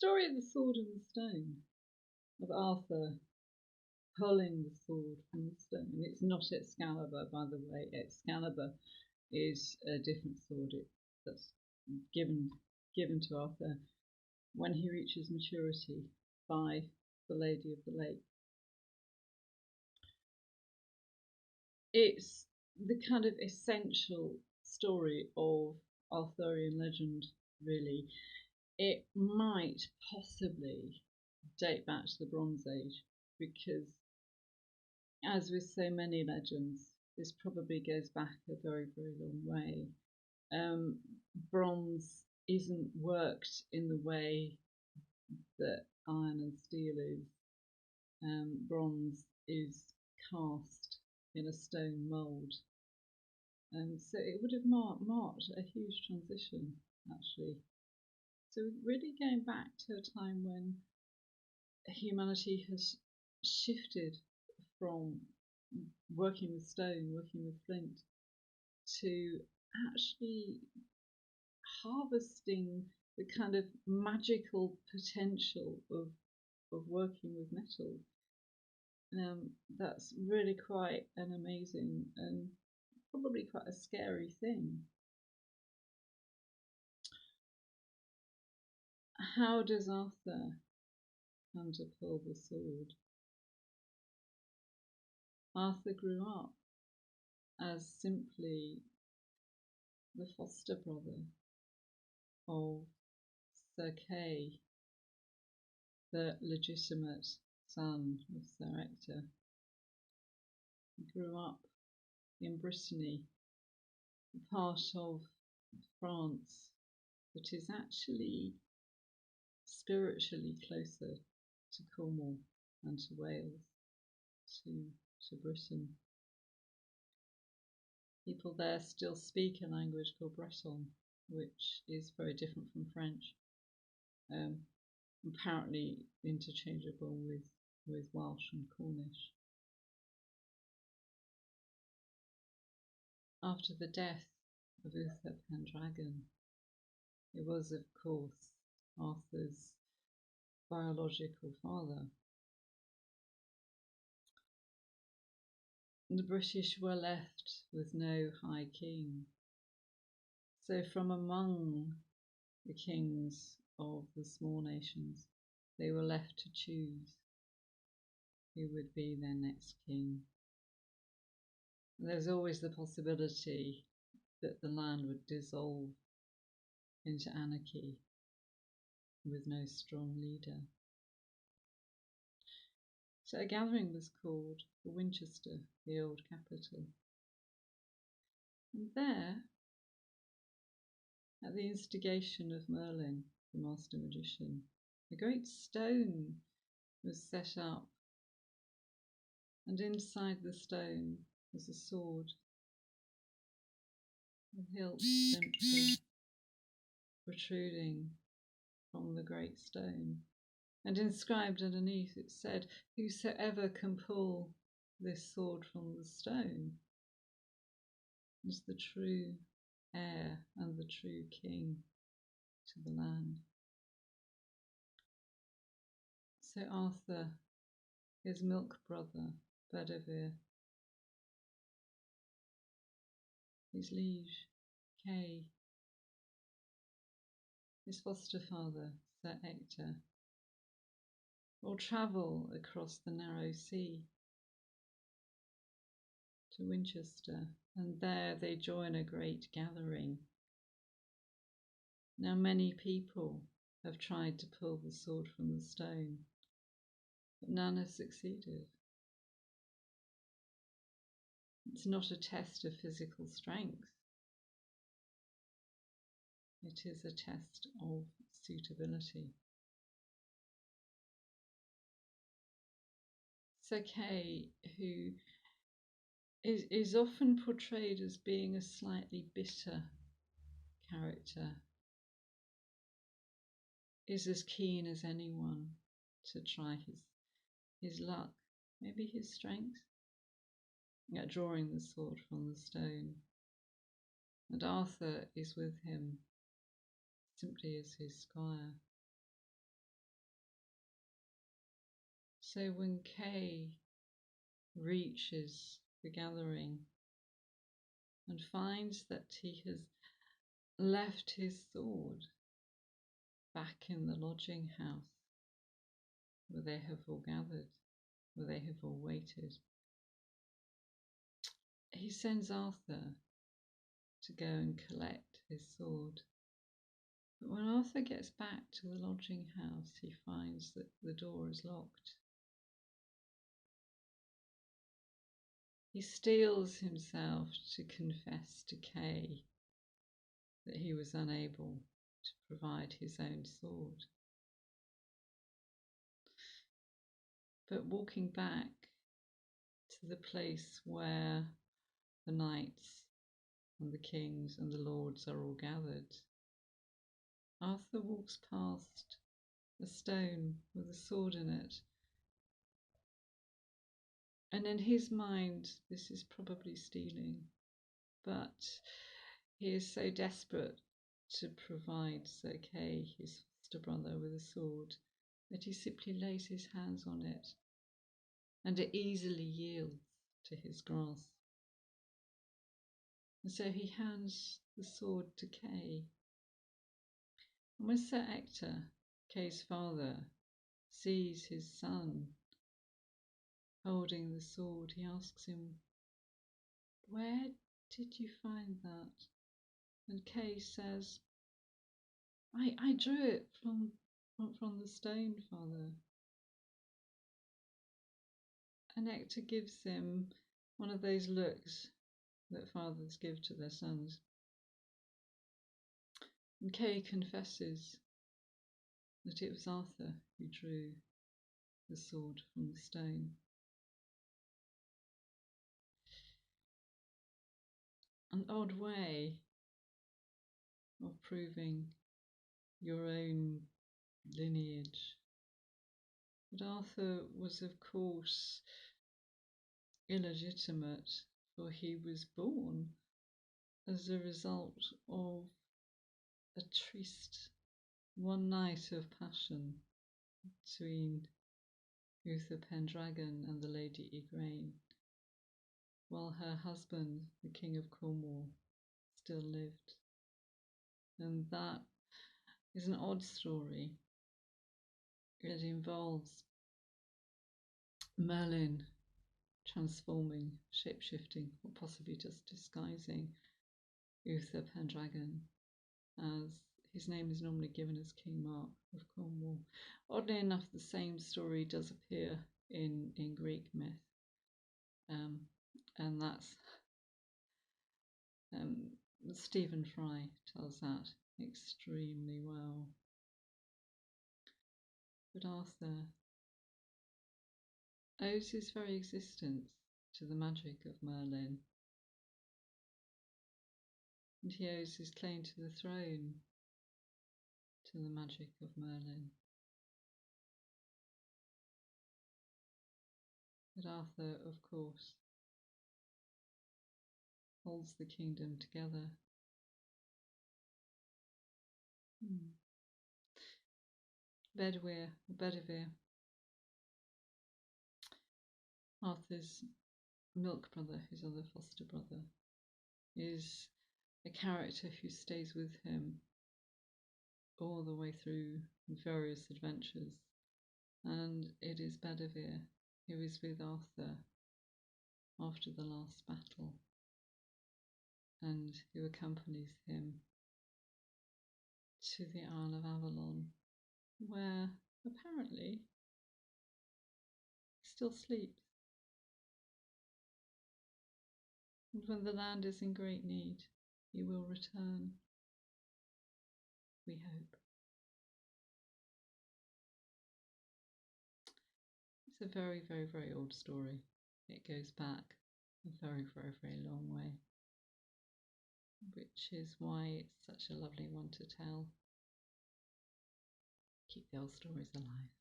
story of the sword and the stone, of Arthur pulling the sword from the stone. It's not Excalibur, by the way. Excalibur is a different sword that's given to Arthur when he reaches maturity by the Lady of the Lake. It's the kind of essential story of Arthurian legend, really. It might possibly date back to the Bronze Age, because as with so many legends, this probably goes back a very, very long way. Bronze isn't worked in the way that iron and steel is. Bronze is cast in a stone mould. So it would have marked a huge transition, actually. So really going back to a time when humanity has shifted from working with stone, working with flint, to actually harvesting the kind of magical potential of working with metal. That's really quite an amazing and probably quite a scary thing. How does Arthur come to pull the sword? Arthur grew up as simply the foster brother of Sir Kay, the legitimate son of Sir Ector. He grew up in Brittany, a part of France that is actually spiritually closer to Cornwall and to Wales, to Britain. People there still speak a language called Breton, which is very different from French, apparently interchangeable with Welsh and Cornish. After the death of Uther Pendragon, it was, of course, Arthur's biological father. The British were left with no high king. So from among the kings of the small nations, they were left to choose who would be their next king. There's always the possibility that the land would dissolve into anarchy with no strong leader. So a gathering was called for Winchester, the old capital. And there, at the instigation of Merlin, the master magician, a great stone was set up, and inside the stone was a sword, the hilt simply protruding from the great stone. And inscribed underneath it said, "Whosoever can pull this sword from the stone is the true heir and the true king to the land." So Arthur, his milk brother, Bedivere, his liege, Kay, his foster father, Sir Ector, will travel across the narrow sea to Winchester, and there they join a great gathering. Now many people have tried to pull the sword from the stone, but none have succeeded. It's not a test of physical strength. It is a test of suitability. Sir Kay, who is often portrayed as being a slightly bitter character, is as keen as anyone to try his luck, maybe his strength, at drawing the sword from the stone. And Arthur is with him simply as his squire. So when Kay reaches the gathering and finds that he has left his sword back in the lodging house where they have all gathered, where they have all waited, he sends Arthur to go and collect his sword. But when Arthur gets back to the lodging house, he finds that the door is locked. He steels himself to confess to Kay that he was unable to provide his own sword. But walking back to the place where the knights and the kings and the lords are all gathered, Arthur walks past a stone with a sword in it. And in his mind, this is probably stealing, but he is so desperate to provide Sir Kay, his foster brother, with a sword that he simply lays his hands on it, and it easily yields to his grasp. And so he hands the sword to Kay. And when Sir Ector, Kay's father, sees his son holding the sword, he asks him, "Where did you find that?" And Kay says, I drew it from the stone, father. And Ector gives him one of those looks that fathers give to their sons. And Kay confesses that it was Arthur who drew the sword from the stone. An odd way of proving your own lineage. But Arthur was, of course, illegitimate, for he was born as a result of a tryst, one night of passion between Uther Pendragon and the Lady Igraine, while her husband, the King of Cornwall, still lived. And that is an odd story. It involves Merlin transforming, shape-shifting, or possibly just disguising Uther Pendragon, as his name is normally given as King Mark of Cornwall. Oddly enough, the same story does appear in Greek myth, and that's Stephen Fry tells that extremely well. But Arthur owes his very existence to the magic of Merlin, and he owes his claim to the throne to the magic of Merlin. But Arthur, of course, holds the kingdom together. Bedivere, Arthur's milk brother, his other foster brother, is a character who stays with him all the way through various adventures, and it is Bedivere who is with Arthur after the last battle and who accompanies him to the Isle of Avalon, where apparently he still sleeps. And when the land is in great need, he will return, we hope. It's a very, very, very old story. It goes back a very, very, very long way, which is why it's such a lovely one to tell. Keep the old stories alive.